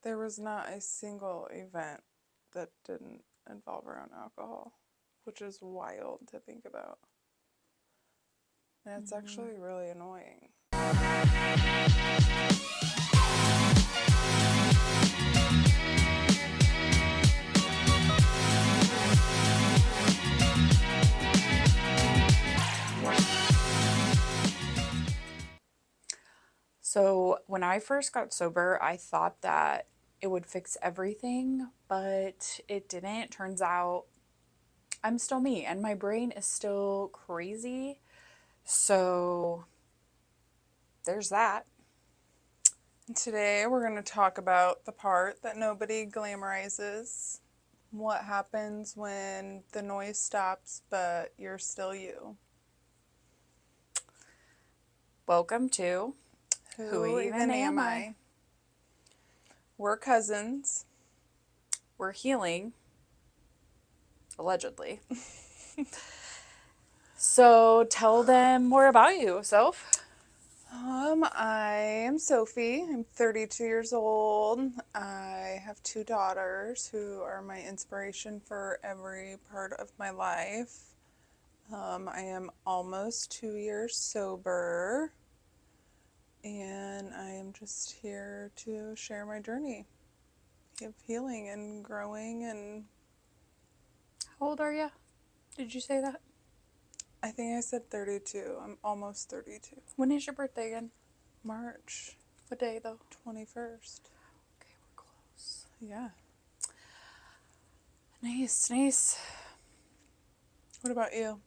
There was not a single event that didn't involve around alcohol, which is wild to think about. And it's actually really annoying. So when I first got sober, I thought that it would fix everything, but it didn't. Turns out I'm still me and my brain is still crazy. So there's that. And today we're going to talk about the part that nobody glamorizes. What happens when the noise stops, but you're still you? Welcome to Who even am I? We're cousins. We're healing, allegedly. So tell them more about you, Soph. I am Sophie. I'm 32 years old. I have 2 daughters who are my inspiration for every part of my life. I am almost 2 years sober, and I am just here to share my journey of healing and growing. And How old are you? Did you say that? I think I said 32. I'm almost 32. When is your birthday again? March What day, though? 21st. Okay, we're close. Yeah. Nice, nice. What about you?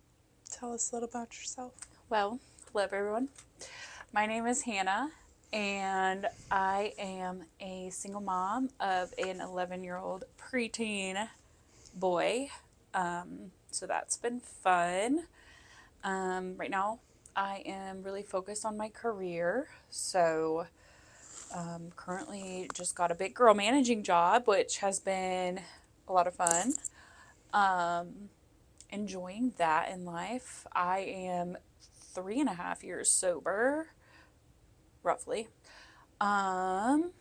Tell us a little about yourself. Well, hello everyone. My name is Hannah, and I am a single mom of an 11-year-old preteen boy. So that's been fun. Right now, I am really focused on my career. So currently just got a big girl managing job, which has been a lot of fun. Enjoying that in life. I am 3.5 years sober, roughly. Um,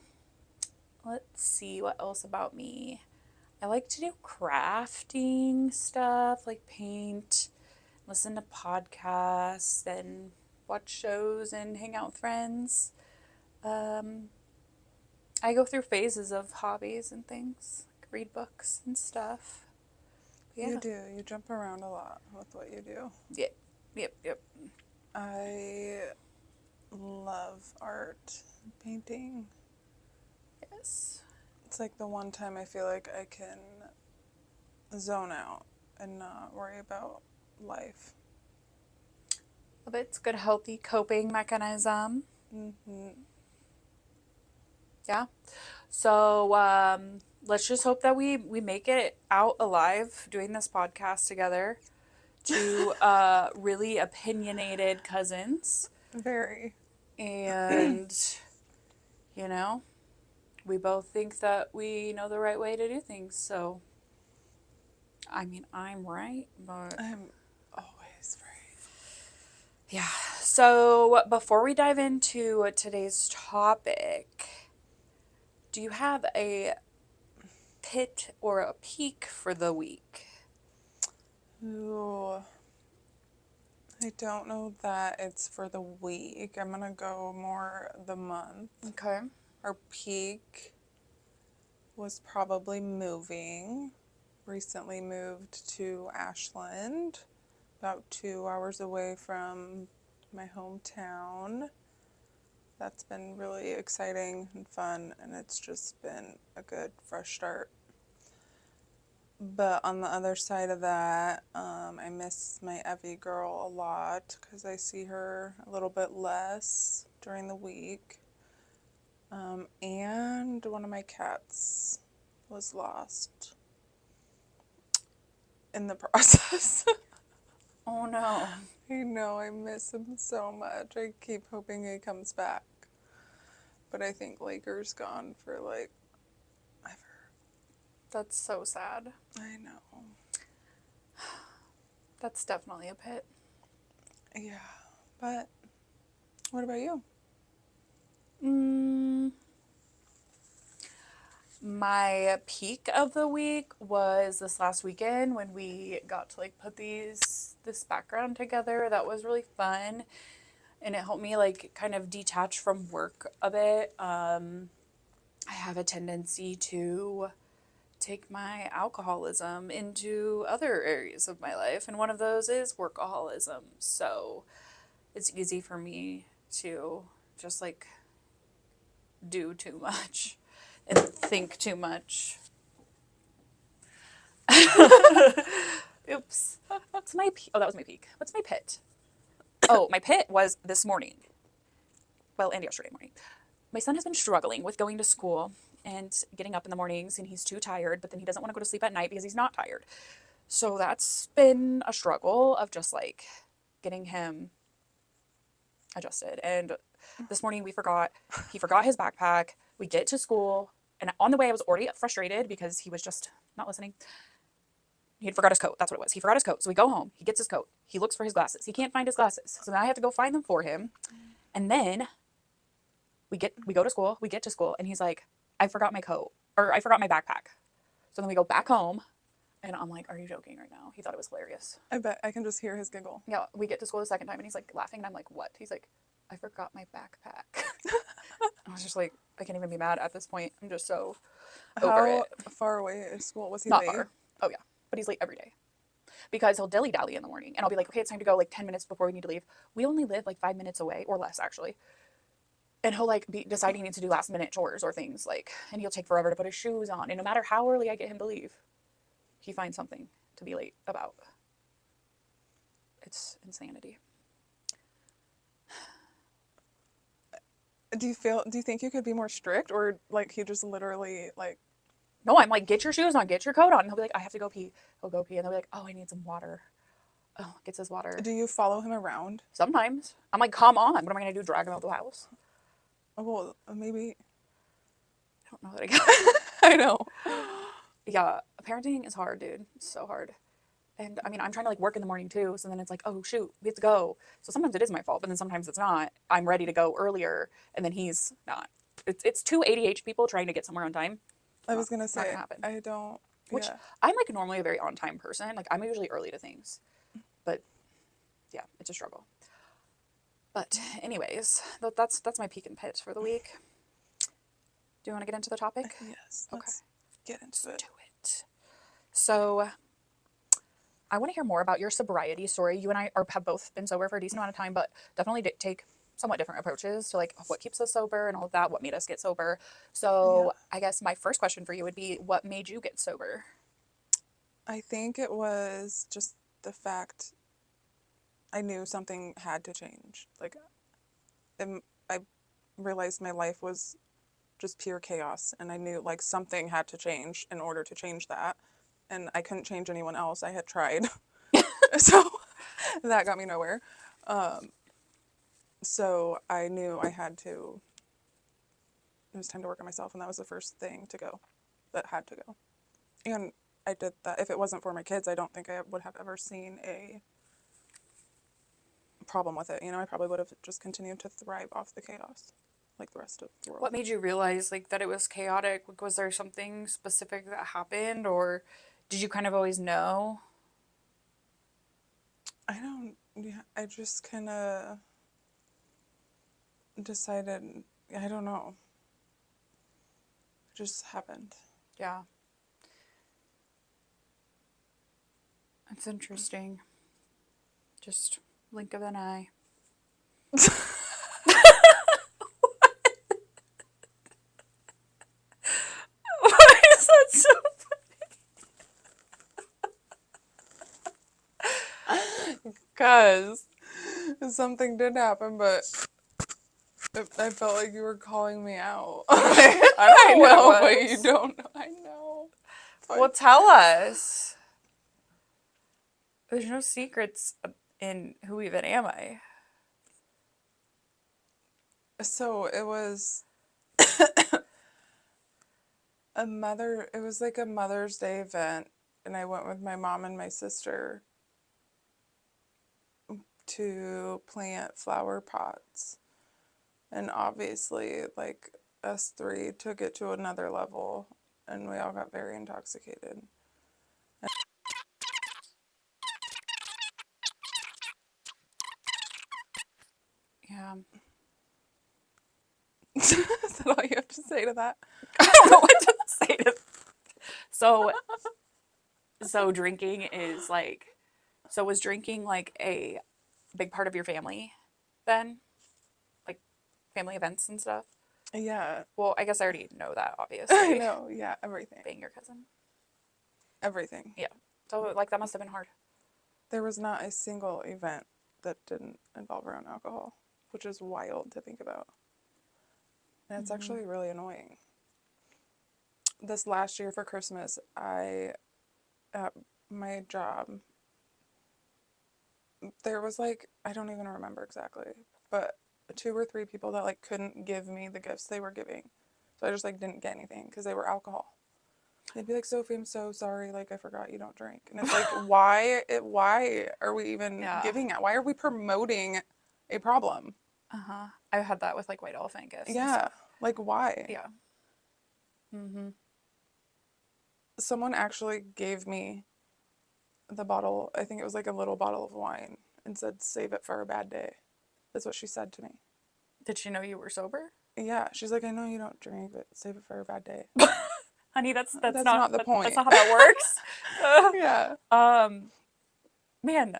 let's see what else about me. I like to do crafting stuff, like paint, listen to podcasts, and watch shows and hang out with friends. I go through phases of hobbies and things, like read books and stuff. But yeah. You do. You jump around a lot with what you do. Yep. I love art, painting. Yes. It's like the one time I feel like I can zone out and not worry about life. But it's a good, healthy coping mechanism. Yeah. So let's just hope that we make it out alive doing this podcast together. Two really opinionated cousins. Very. And, you know, we both think that we know the right way to do things. So, I mean, I'm right, but I'm always right. yeah. So before we dive into today's topic, do you have a pit or a peak for the week? Ooh. I don't know that it's for the week. I'm going to go more the month. Okay. Our peak was probably moving. Recently moved to Ashland, about 2 hours away from my hometown. That's been really exciting and fun, and it's just been a good fresh start. But on the other side of that, I miss my Evie girl a lot because I see her a little bit less during the week. And one of my cats was lost in the process. Oh no. I know, I miss him so much. I keep hoping he comes back. But I think Laker's gone for like ever. That's so sad. I know. That's definitely a pit. Yeah. But what about you? My peak of the week was this last weekend when we got to like put this background together. That was really fun, and it helped me like kind of detach from work a bit. I have a tendency to take my alcoholism into other areas of my life, and one of those is workaholism. So it's easy for me to just like do too much and think too much. Oops. What's my oh, that was my peak. What's my pit? Oh, my pit was this morning. Well, and yesterday morning. My son has been struggling with going to school and getting up in the mornings, and he's too tired, but then he doesn't want to go to sleep at night because he's not tired. So that's been a struggle of just like getting him adjusted. And this morning he forgot his backpack. We get to school, and on the way I was already frustrated because he was just not listening. He had forgot his coat. That's what it was. He forgot his coat. So we go home. He gets his coat. He looks for his glasses. He can't find his glasses. So now I have to go find them for him. And then we go to school. We get to school, and he's like, "I forgot my coat, or I forgot my backpack." So then we go back home, and I'm like, "Are you joking right now?" He thought it was hilarious. I bet I can just hear his giggle. Yeah, we get to school the second time, and he's like laughing, and I'm like, "What?" He's like, "I forgot my backpack." I was just like, I can't even be mad at this point. I'm just so over How it. far away is school? Was he Not late? far. Oh yeah, but he's late every day because he'll dilly dally in the morning, and I'll be like, "Okay, it's time to go." Like 10 minutes before we need to leave. We only live like 5 minutes away, or less actually. And he'll like be deciding he needs to do last minute chores or things like, and he'll take forever to put his shoes on. And no matter how early I get him to leave, he finds something to be late about. It's insanity. Do you think you could be more strict, or like he just literally like? No, I'm like, get your shoes on, get your coat on. And he'll be like, I have to go pee. He'll go pee, and they'll be like, oh, I need some water. Oh, gets his water. Do you follow him around? Sometimes I'm like, come on, what am I gonna do? Drag him out the house? Oh, well, maybe. I don't know that I can. I know. Yeah, parenting is hard, dude. It's so hard. And I mean, I'm trying to like work in the morning too. So then it's like, oh shoot, we have to go. So sometimes it is my fault, but then sometimes it's not. I'm ready to go earlier, and then he's not. It's two ADH people trying to get somewhere on time. I was gonna Not say gonna happen. I don't. Which Yeah. I'm like normally a very on time person. Like I'm usually early to things, but yeah, it's a struggle. But anyways, that's my peak and pit for the week. Do you want to get into the topic? Yes. Okay, Let's get into it. do it. So I want to hear more about your sobriety story. You and I have both been sober for a decent amount of time, but definitely take somewhat different approaches to like what keeps us sober and all of that, what made us get sober. So I guess my first question for you would be, what made you get sober? I think it was just the fact I knew something had to change. Like, I realized my life was just pure chaos, and I knew like something had to change in order to change that. And I couldn't change anyone else. I had tried. So that got me nowhere. So I knew I had to, it was time to work on myself, and that was the first thing to go, that had to go. And I did that. If it wasn't for my kids, I don't think I would have ever seen a problem with it. You know, I probably would have just continued to thrive off the chaos like the rest of the world. What made you realize like that it was chaotic? Like, was there something specific that happened, or did you kind of always know? I don't, yeah, I just kind of decided, I don't know. It just happened. Yeah. That's interesting. Just blink of an eye. Why is that so Because something did happen, but I felt like you were calling me out. I I know what it know, was. but you don't know. I know. Well, tell us. There's no secrets in who even am I. So it was it was like a Mother's Day event, and I went with my mom and my sister to plant flower pots. And obviously, like, us three took it to another level. and we all got very intoxicated. Yeah. Is that all you have to say to that? I don't know what to say to. So, so drinking is like, so was drinking like a big part of your family then? Like family events and stuff? Yeah, Well, I guess I already know that, I obviously, know. Yeah, everything. being your cousin. Everything. Yeah. So, like, that must have been hard. There was not a single event that didn't involve around alcohol, which is wild to think about. And it's Mm-hmm. actually really annoying. This last year for Christmas, at my job, there was like, I don't even remember exactly, but two or three people that like couldn't give me the gifts they were giving. So I just like didn't get anything because they were alcohol. They'd be like, Sophie, I'm so sorry. Like, I forgot you don't drink. And it's like, why are we even Yeah. giving it? Why are we promoting a problem? Uh huh. I've had that with like white elephant gifts and Yeah. stuff. Like, why? Yeah. Mm-hmm. Someone actually gave me the bottle. I think it was like a little bottle of wine and said, save it for a bad day. That's what she said to me. Did she know you were sober? Yeah. She's like, I know you don't drink, but save it for a bad day. Honey, that's That's not not the that's point. not how that works. Yeah. um, man,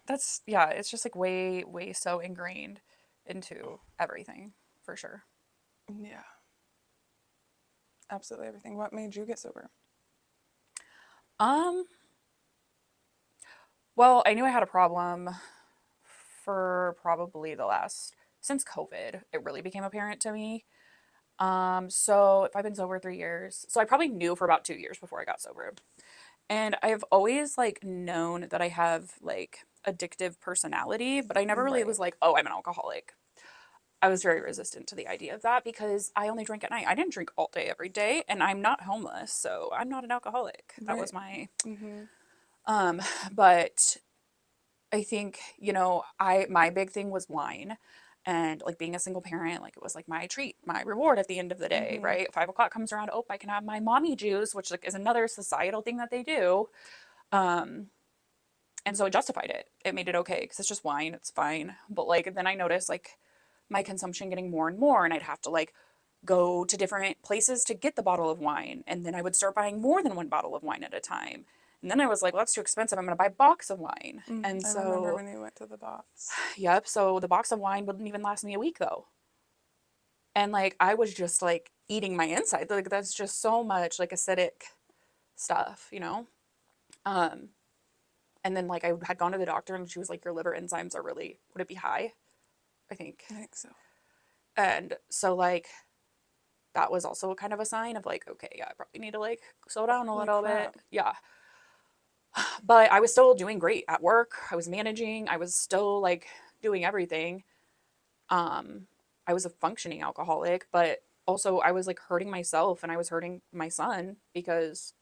that's yeah. It's just like way so ingrained into everything for sure. Yeah. Absolutely everything. What made you get sober? Um, well, I knew I had a problem for probably the last since COVID. It really became apparent to me. So if I've been sober 3 years, so I probably knew for about 2 years before I got sober. And I've always like known that I have like addictive personality, but I never really Right. was like, oh, I'm an alcoholic. I was very resistant to the idea of that because I only drink at night. I didn't drink all day every day, and I'm not homeless, so I'm not an alcoholic. That Right. was my Mm-hmm. um but I think, I my big thing was wine and like being a single parent, like it was like my treat, my reward at the end of the day, Mm-hmm. right? 5 o'clock comes around, oh, I can have my mommy juice, which like is another societal thing that they do. Um, and so it justified it. It made it okay because it's just wine, it's fine. But like then I noticed like my consumption getting more and more, and I'd have to like go to different places to get the bottle of wine, and then I would start buying more than one bottle of wine at a time. And then I was like, well, that's too expensive. I'm going to buy a box of wine. And I remember so, when you went to the box. yep. So the box of wine wouldn't even last me a week though. And like, I was just like eating my insides. Like, that's just so much like acidic stuff. Um, and then like I had gone to the doctor and she was like, your liver enzymes are really, would it be high? I think. I think so. And so like that was also kind of a sign of like, okay, yeah, I probably need to like slow down a Holy little bit. crap. Yeah. But I was still doing great at work. I was managing. I was still like doing everything. Um, I was a functioning alcoholic, but also I was like hurting myself and I was hurting my son because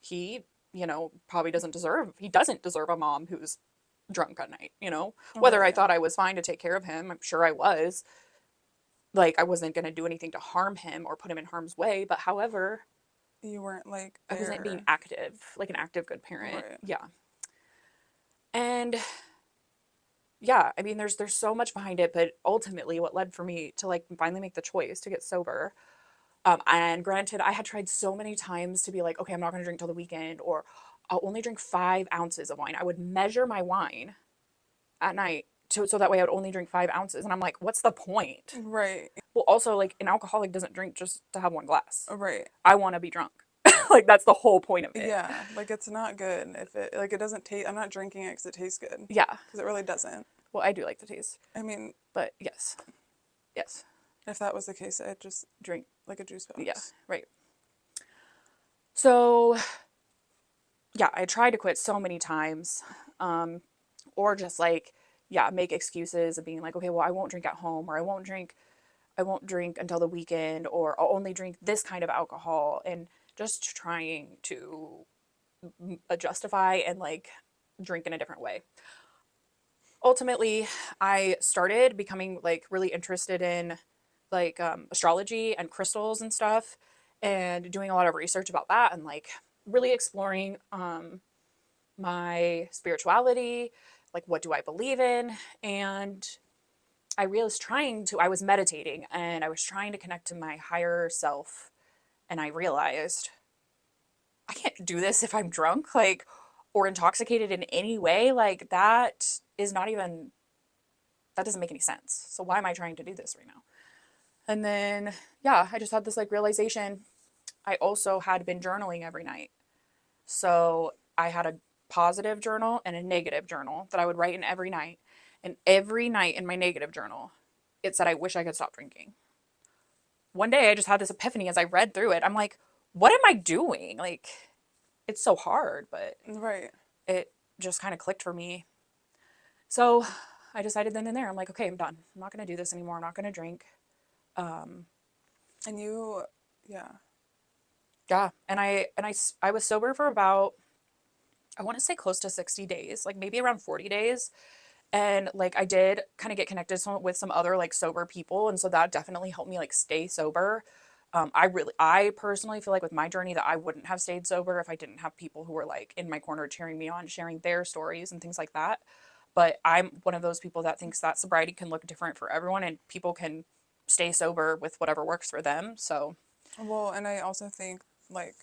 he, probably doesn't deserve a mom who's drunk at night. Whether I Right. thought I was fine to take care of him, I'm sure I was. Like I wasn't going to do anything to harm him or put him in harm's way, but however, You weren't like I wasn't being there. active, like an active good parent. Right. Yeah. And yeah, I mean there's so much behind it, but ultimately what led for me to like finally make the choice to get sober. And granted, I had tried so many times to be like, okay, I'm not going to drink till the weekend, or I'll only drink 5 ounces of wine. I would measure my wine at night so that way I would only drink 5 ounces. And I'm like, what's the point? Right. Well, also, like, an alcoholic doesn't drink just to have one glass. Right. I want to be drunk. Like, that's the whole point of it. Yeah. Like it's not good if it like it doesn't taste. I'm not drinking it because it tastes good. Yeah. Because it really doesn't. Well, I do like the taste. I mean, But yes. Yes. if that was the case, I'd just Drink. like a juice Yeah. box. Right. So, yeah, I tried to quit so many times. Or just like, yeah, make excuses of being like, okay, well, I won't drink at home, or I won't drink until the weekend, or I'll only drink this kind of alcohol, and just trying to justify and like drink in a different way. Ultimately, I started becoming like really interested in like astrology and crystals and stuff. and doing a lot of research about that and like really exploring my spirituality, like what do I believe in? And I was meditating and I was trying to connect to my higher self. And I realized I can't do this if I'm drunk, like, or intoxicated in any way. Like, that doesn't make any sense. So, why am I trying to do this right now? And then, yeah, I just had this like realization. I also had been journaling every night. So, I had a positive journal and a negative journal that I would write in every night. And every night in my negative journal, it said, I wish I could stop drinking. One day I just had this epiphany as I read through it. I'm like, what am I doing? Like, it's so hard, but Right. it just kind of clicked for me. So I decided then and there, I'm like, okay, I'm done. I'm not going to do this anymore. I'm not going to drink. And you, yeah. Yeah. I was sober for about, I want to say close to 60 days, like maybe around 40 days. And like I did kind of get connected with some other like sober people. And so that definitely helped me like stay sober. I personally feel like with my journey that I wouldn't have stayed sober if I didn't have people who were like in my corner cheering me on, sharing their stories and things like that. But I'm one of those people that thinks that sobriety can look different for everyone and people can stay sober with whatever works for them. So, Well, and I also think, like,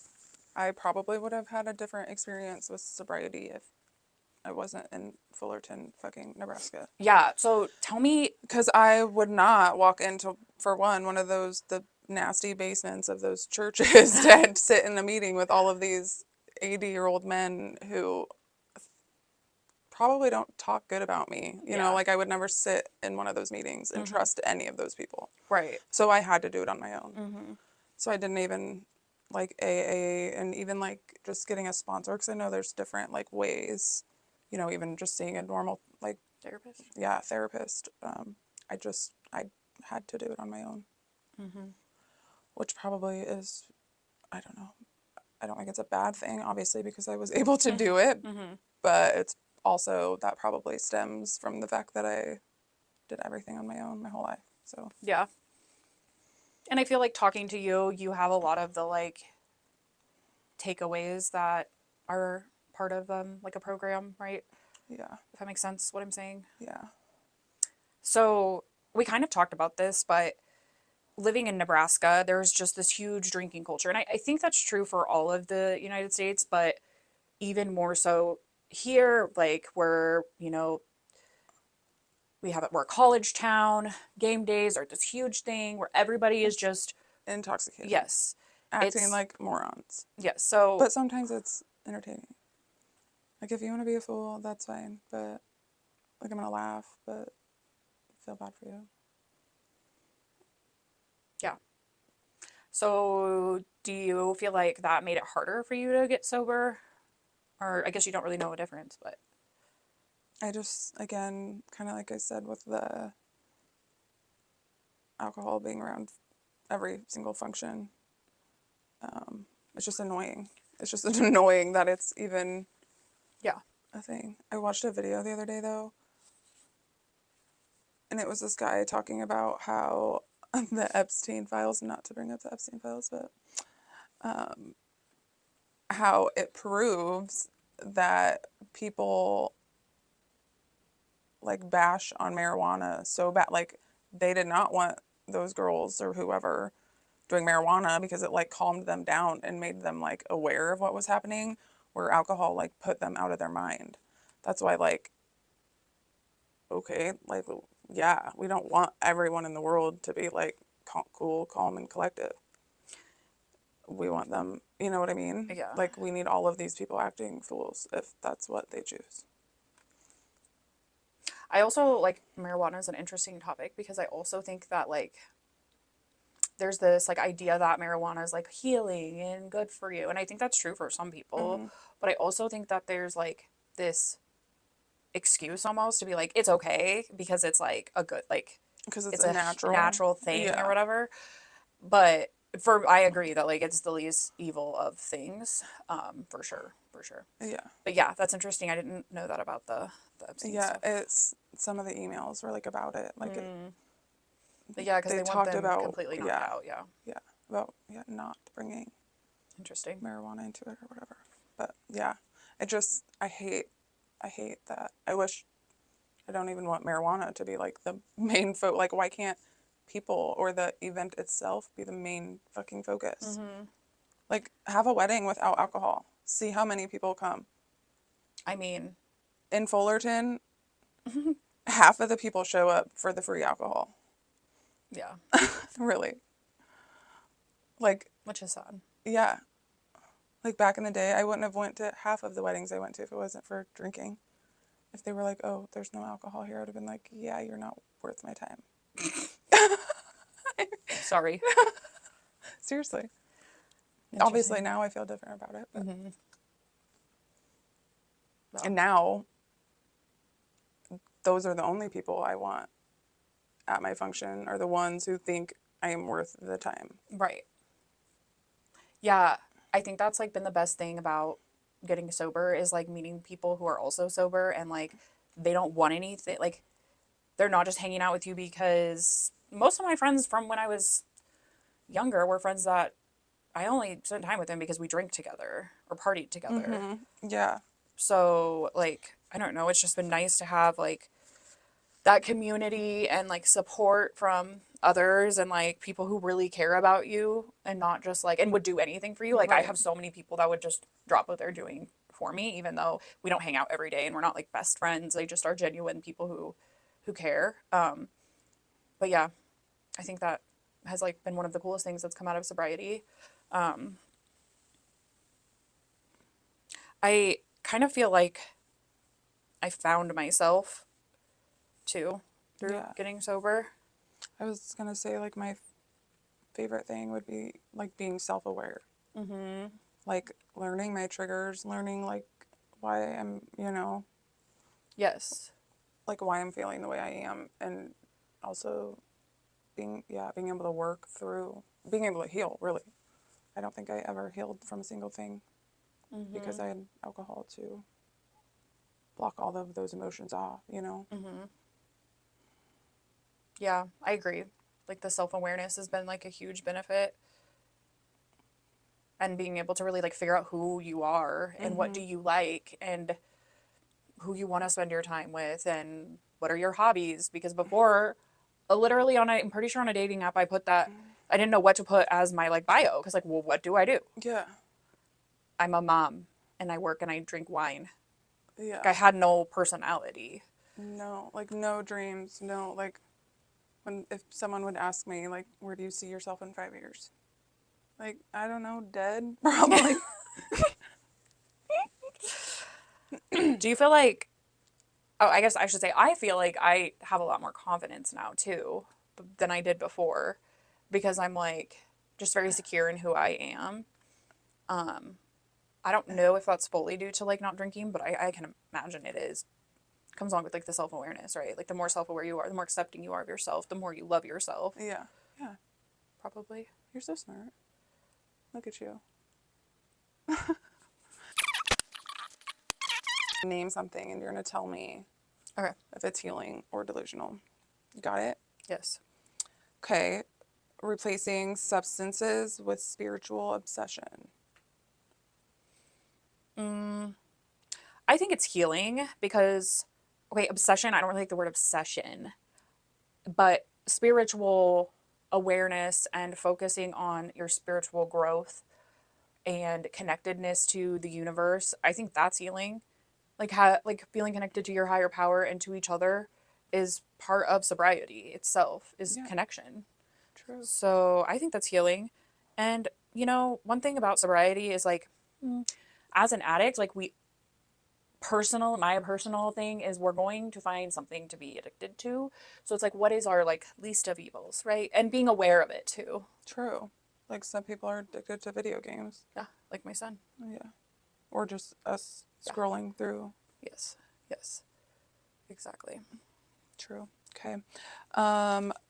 I probably would have had a different experience with sobriety if I wasn't in Fullerton, fucking Nebraska. yeah. So tell me, Because I would not walk into, for one of those, the nasty basements of those churches to sit in a meeting with all of these 80-year-old men who probably don't talk good about me. You know, yeah, like I would never sit in one of those meetings and trust any of those people. right. So I had to do it on my own. So I didn't even like AA and even like just getting a sponsor because I know there's different like ways, you know, even just seeing a normal like Therapist. yeah therapist. I had to do it on my own, which probably is I don't know. I don't think it's a bad thing, obviously, because I was able to do it, but it's also that probably stems from the fact that I did everything on my own my whole life. So Yeah. And I feel like talking to you, you have a lot of the like takeaways that are part of like a program, right? yeah, If that makes sense, what I'm saying. yeah, So we kind of talked about this, but living in Nebraska, there's just this huge drinking culture. And I think that's true for all of the United States, but even more so here, like we're, we're a college town, game days are this huge thing where everybody is it's just, intoxicated, yes, acting it's, like morons. yes. So, But sometimes it's entertaining. Like if you want to be a fool, that's fine. But like I'm gonna laugh, but feel bad for you. yeah. So, do you feel like that made it harder for you to get sober? Or I guess you don't really know a difference, but I just again, kind of like I said with the alcohol being around every single function, it's just annoying. It's just annoying that it's even yeah. a thing. I watched a video the other day though, and it was this guy talking about how the Epstein files, not to bring up the Epstein files, but how it proves that people like bash on marijuana so bad. Like they did not want those girls or whoever doing marijuana because it like calmed them down and made them like aware of what was happening, where alcohol like put them out of their mind. That's why like okay, like yeah, we don't want everyone in the world to be like cool, calm, and collective. We want them, you know what I mean? Yeah. Like we need all of these people acting fools if that's what they choose. I also like marijuana is an interesting topic because I also think that like there's this like idea that marijuana is like healing and good for you. And I think that's true for some people. But I also think that there's like this excuse almost to be like, it's okay because it's like a good, like, Because it's it's a a natural. natural thing or Yeah. whatever. But I agree that like it's the least evil of things, for sure, for sure. Yeah. But yeah, that's interesting. I didn't know that about the Epstein Yeah. stuff. It's some of the emails were like about it. Like But yeah, because they they want talked them about, completely knocked yeah. out. Yeah. Yeah. about not bringing Interesting. marijuana into it or whatever. But yeah, I hate that. I don't even want marijuana to be like the main like why can't people or the event itself be the main fucking focus? Like have a wedding without alcohol. See how many people come. I mean, In Fullerton, half of the people show up for the free alcohol. yeah, Really. Like, which is sad. yeah. Like back in the day, I wouldn't have went to half of the weddings I went to if it wasn't for drinking. If they were like, "Oh, there's no alcohol here," I would have been like, "Yeah, you're not worth my time." Sorry. Seriously. Obviously, Interesting. now I feel different about it. But. Well, And now, those are the only people I want at my function are the ones who think I am worth the time. right. Yeah, I think that's like been the best thing about getting sober is like meeting people who are also sober and like they don't want anything. Like they're not just hanging out with you because most of my friends from when I was younger were friends that I only spent time with them because we drank together or partied together. Yeah. So like I don't know, it's just been nice to have like that community and like support from others and like people who really care about you and not just like and would do anything for you. Like I Right. have so many people that would just drop what they're doing for me even though we don't hang out every day and we're not like best friends. They just are genuine people who care. But yeah, I think that has like been one of the coolest things that's come out of sobriety. I kind of feel like I found myself too through Yeah. getting sober. I was going to say, like, my favorite thing would be, like, being self aware. Like, learning my triggers, learning, like, why I'm, Yes. like, why I'm feeling the way I am. And also being able to work through, being able to heal, really. I don't think I ever healed from a single thing because I had alcohol to block all of those emotions off. Yeah, I agree. Like the self-awareness has been like a huge benefit and being able to really like figure out who you are and what do you like and who you want to spend your time with and what are your hobbies because before literally I'm pretty sure on a dating app I put that I didn't know what to put as my like bio because like well what do I do? Yeah. I'm a mom and I work and I drink wine. Yeah. Like I had no personality. No, like, no dreams. No, like, if someone would ask me, like, where do you see yourself in 5 years? Like, I don't know, dead, probably. Do you feel like oh, I guess I should say I feel like I have a lot more confidence now too than I did before because I'm like just very secure in who I am. I don't know if that's fully due to like not drinking, but I can imagine it is. Comes along with like the self awareness, right? Like the more self aware you are, the more accepting you are of yourself, the more you love yourself. Yeah. Yeah. Probably. You're so smart. Look at you. Name something and you're going to tell me Okay. if it's healing or delusional. Got it? Yes. Okay. Replacing substances with spiritual obsession. I think it's healing because, okay, obsession, I don't really like the word obsession, but spiritual awareness and focusing on your spiritual growth and connectedness to the universe, I think that's healing. Like feeling connected to your higher power and to each other is part of sobriety itself is Yeah. connection. True. So I think that's healing. And one thing about sobriety is like as an addict, like my personal thing is we're going to find something to be addicted to. So it's like what is our like least of evils, right? And being aware of it too. True. Like some people are addicted to video games. Yeah, like my son. Yeah. Or just us Yeah. scrolling through. Yes. Yes. Exactly. True. Okay.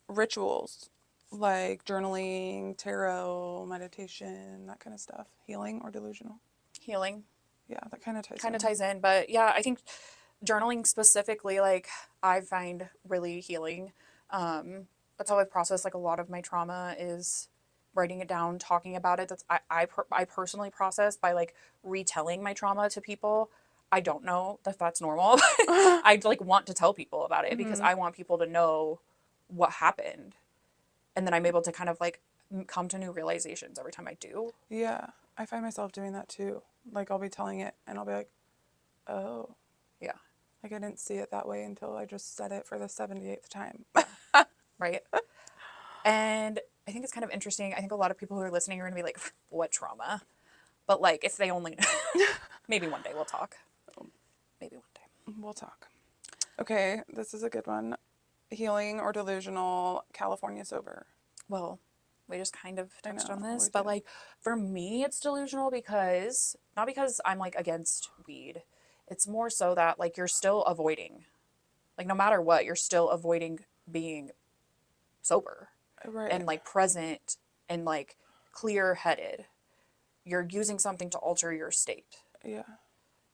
Rituals like journaling, tarot, meditation, that kind of stuff. Healing or delusional. Healing Yeah, that kind of ties kind in. of ties in, but yeah, I think journaling specifically, like I find really healing. That's how I've processed like a lot of my trauma is writing it down, talking about it. That's I personally process by like retelling my trauma to people. I don't know if that's normal. I like want to tell people about it because I want people to know what happened, and then I'm able to kind of like come to new realizations every time I do. Yeah, I find myself doing that too. Like I'll be telling it and I'll be like, oh, Yeah. like I didn't see it that way until I just said it for the 78th time. Right. And I think it's kind of interesting. I think a lot of people who are listening are going to be like, what trauma? But like, if they only, maybe one day we'll talk. Maybe one day. We'll talk. Okay, this is a good one. Healing or delusional, California sober. Well, we just kind of touched on we this, but did. like for me, it's delusional because not because I'm like against weed. It's more so that like you're still avoiding, like no matter what, you're still avoiding being sober Right. and like present and like clear headed. You're using something to alter your state. Yeah.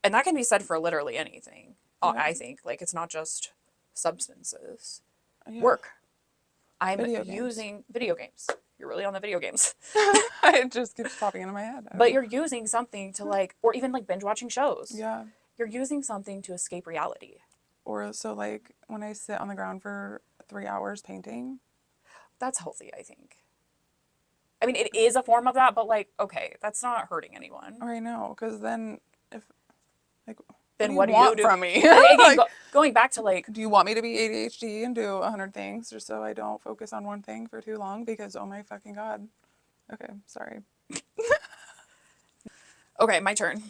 And that can be said for literally anything. Yeah. I think like it's not just substances. Yeah. Work. I'm Video games. using video games. You're really on the video games. It just keeps popping into my head. But you're using something to like, or even like binge watching shows. Yeah. You're using something to escape reality. Or so like when I sit on the ground for 3 hours painting. That's healthy, I think. I mean, it is a form of that, but like, okay, that's not hurting anyone. I know, because then if like Then what do you want do from me? Again, Like, going back to like, do you want me to be ADHD and do 100 things just so I don't focus on one thing for too long? Because oh my fucking god. Okay, sorry. okay, my turn.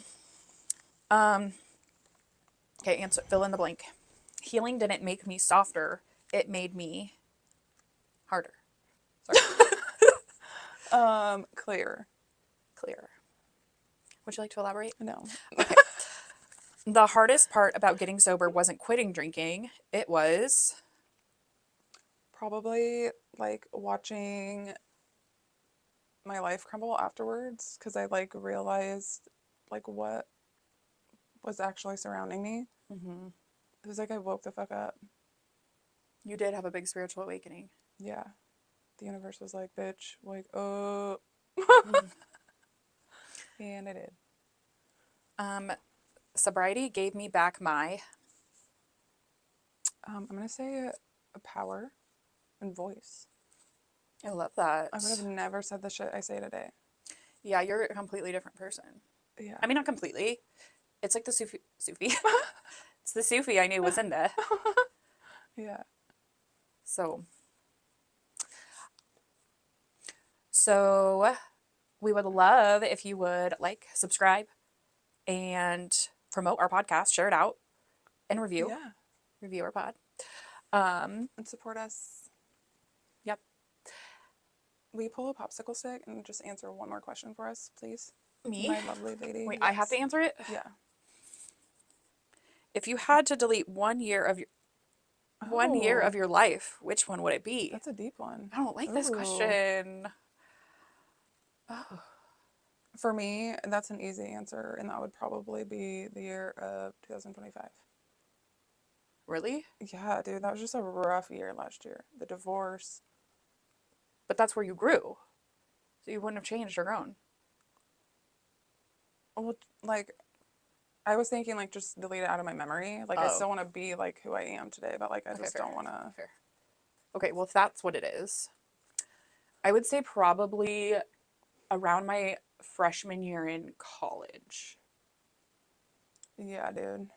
Okay, answer, fill in the blank. Healing didn't make me softer. It made me harder. Sorry. Clear. Clear. Would you like to elaborate? No. Okay. The hardest part about getting sober wasn't quitting drinking. It was Probably like watching my life crumble afterwards because I like realized like what was actually surrounding me. mm-hmm. It was like I woke the fuck up. You did have a big spiritual awakening. Yeah. The universe was like, bitch, like, oh. And it did. Sobriety gave me back my I'm going to say a power and voice. I love that. I would have never said the shit I say today. Yeah, you're a completely different person. Yeah. I mean, not completely. It's like the Sufi. It's the Sufi I knew was in there. Yeah. So we would love if you would like, subscribe, and promote our podcast, share it out, and review. Yeah. Review our pod. And support us. Yep. Will you pull a popsicle stick and just answer one more question for us, please? Me? My lovely lady. Wait, yes. I have to answer it? Yeah. If you had to delete 1 year of your life, which one would it be? That's a deep one. I don't like this question. Oh. For me, that's an easy answer, and that would probably be the year of 2025. Really? Yeah, dude, that was just a rough year last year. The divorce. But that's where you grew. So you wouldn't have changed or grown. Well, like, I was thinking, like, just delete it out of my memory. Like, I still want to be, like, who I am today, but, like, I just don't want to. Fair. Okay, well, if that's what it is, I would say probably around my freshman year in college. Yeah, dude.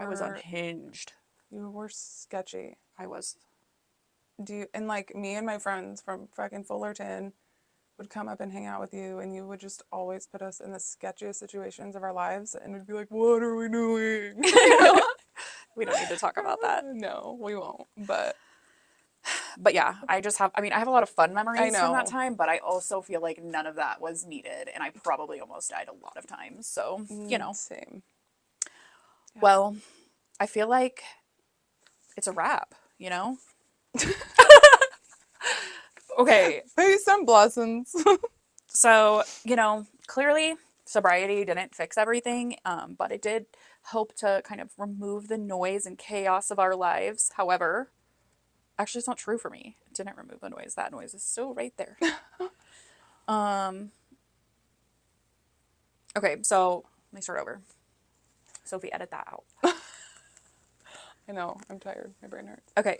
I was unhinged. You were sketchy. I was. And, like, me and my friends from fucking Fullerton would come up and hang out with you, and you would just always put us in the sketchiest situations of our lives, and we'd be like, what are we doing? We don't need to talk about that. No, we won't. But yeah, I have a lot of fun memories from that know. time, but I also feel like none of that was needed, and I probably almost died a lot of times. So, Same. Yeah. Well, I feel like it's a wrap, Okay. Peace and blessings. So, clearly sobriety didn't fix everything, but it did help to kind of remove the noise and chaos of our lives. However, actually, it's not true for me. It didn't remove the noise. That noise is still right there. Okay, so let me start over. Sophie, edit that out. I know. I'm tired. My brain hurts. Okay.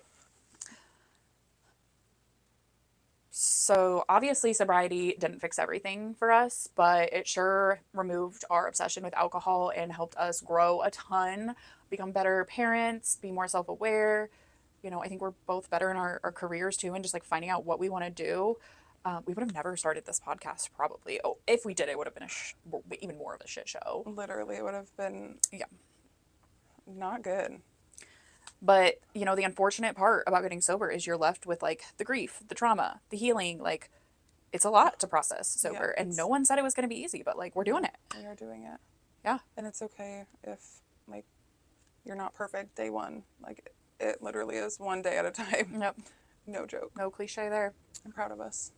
So obviously sobriety didn't fix everything for us, but it sure removed our obsession with alcohol and helped us grow a ton, become better parents, be more self-aware. I think we're both better in our careers too, and just like finding out what we want to do. We would have never started this podcast probably. Oh, if we did, it would have been even more of a shit show. Literally, it would have been Yeah. not good. But, the unfortunate part about getting sober is you're left with like the grief, the trauma, the healing. Like, it's a lot to process sober. Yeah, And no one said it was going to be easy, but like, we're doing it. We are doing it. Yeah. And it's okay if, like, you're not perfect day one. Like, it literally is one day at a time. Yep. No joke. No cliche there. I'm proud of us.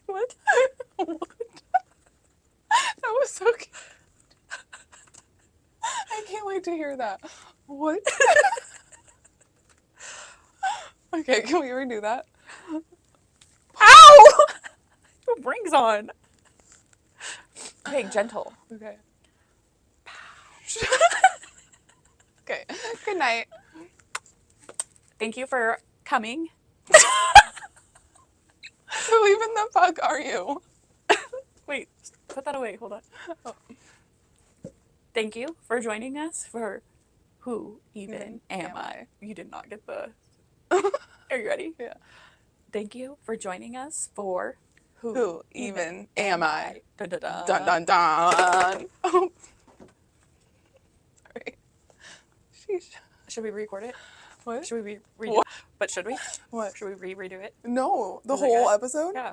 What? What? That was so cute. I can't wait to hear that. What? Okay, can we redo that? Ow! Rings on. Okay, gentle. Okay. Okay. Good night. Thank you for coming. Who even the fuck are you? Wait, put that away. Hold on. Oh. Thank you for joining us for Who Even Am I? You did not get the... Are you ready? Yeah. Thank you for joining us for Who even am I? Dun, dun, dun. Dun dun dun. Oh. Sorry. Sheesh. Should we record it? What? Should we redo What? it? But should we? What? Should we redo it? No, the Was it whole good? episode? Yeah.